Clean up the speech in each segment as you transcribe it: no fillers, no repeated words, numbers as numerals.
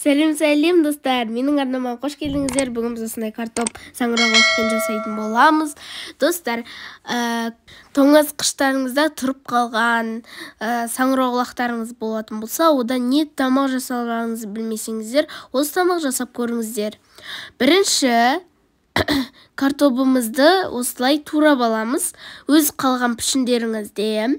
Сәлем достар, менің арнама қош келдіңіздер. Бүгін біз осындай картоп саңырауқұлақпен жасайтын боламыз. Достар, тоңазытқыштарыңызда тұрып қалған саңырауқұлақтарыңыз болатын болса, одан не тамақ жасауларыңызды білмесеңіздер, осы тамақ жасап көріңіздер. Бірінші, картопымызды осылай турап аламыз, өз қалған пішіндеріңізде.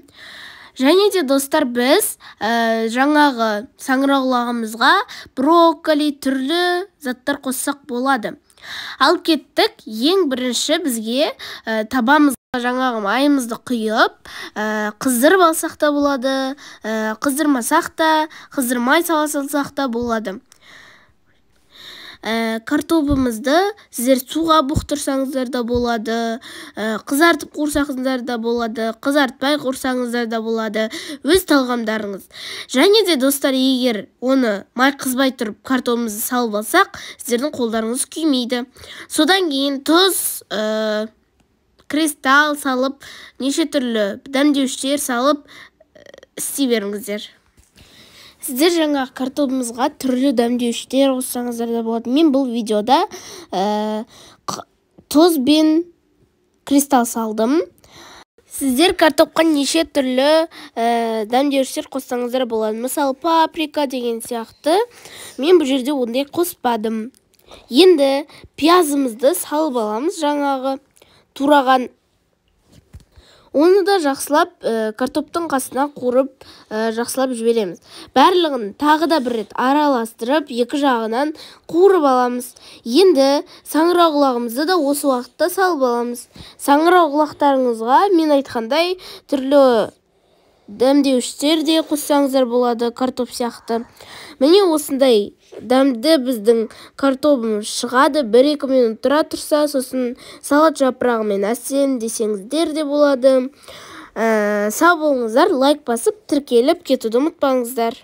Және де достар, біз жаңағы саңырауқұлағымызға брокколи түрлі заттар қоссақ болады. Ал кеттік, ең бірінші бізге табамызға жаңағы майымызды құйып, қыздырып алсақ та болады, қыздырмасақ та, қыздырмай сала салсақ та болады. Картопымызды сіздер суға бұқтырсаңыздар да болады, қызартып қуырсаңыздар да болады, қызартпай қуырсаңыздар да болады, өз талғамдарыңыз. Және де достар, егер оны май қызбай тұрып картопымызды салып алсақ, сіздердің қолдарыңыз күймейді. Содан кейін тұз, кристалл салып, неше түрлі дәмдеуіштер салып істей беріңіздер. Сіздер жаңа картопымызға түрлі дәмдеуіштер қоссаңыздар да болады. Мен бұл видеода тұз бен кристалл салдым. Сіздер картопқа неше түрлі дәмдеуіштер қоссаңыздар болады. Мысалы, паприка деген сияқты. Мен бұл жерде ондай қоспадым. Енді пиязымызды салып аламыз, жаңағы тураған. Оны да жақсылап картоптың қасына қуырып жақсылап жібереміз. Барлығын тағы да бір рет араластырып, екі жағынан қуырып аламыз. Енді саңырауқұлағымызды да осы уақытта салып аламыз. Саңырауқұлақтарыңызға мен айтқандай түрлі дәмдеуіштер де қоссаңыздар болады, картоп сияқты. Міне осындай дәмді біздің картопымыз шығады. 1-2 минут тұра тұрса, сосын салат жапырағымен әсем десеңіздер де болады. Сау болыңыздар, лайк басып, тіркеліп кетуді ұмытпаңыздар.